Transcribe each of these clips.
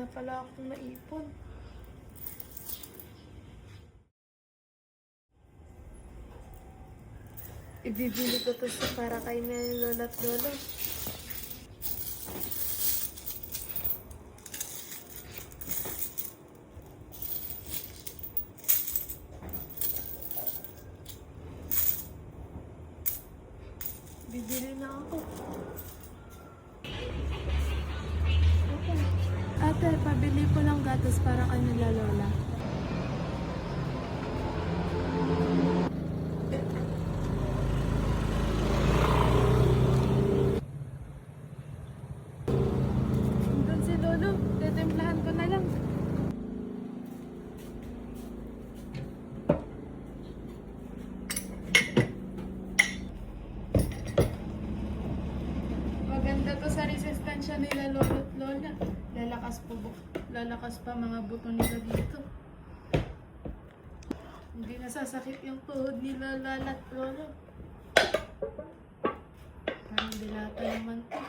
na pala akong naipon. Ibibili ko to sa para kay na lola at lolo. Bibili na ako. Ate, pabili ko lang gatas para kay nila lola. Doon si lolo, titimplahan ko na lang. Maganda to sa resistensya nila lolo at lola. Lalakas pa mga buto nila dito. Hindi nasasakit yung tuhod nila lola at lolo. Parang dilata naman to.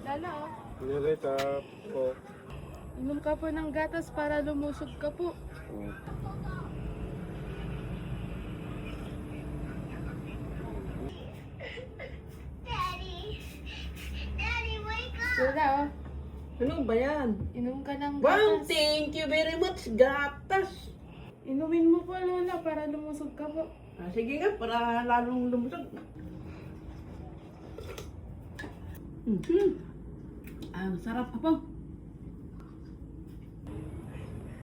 Lala, oh. Lilita po. Inom ka po ng gatas para lumusog ka po. Daddy, wake up! Lala, oh. Ano ba yan? Inom ka ng Wow, gatas. thank you very much, gatas. Inumin mo po, Lola, para lumusog ka po. Sige nga, para lalong lumusog. Ang sarap pa po.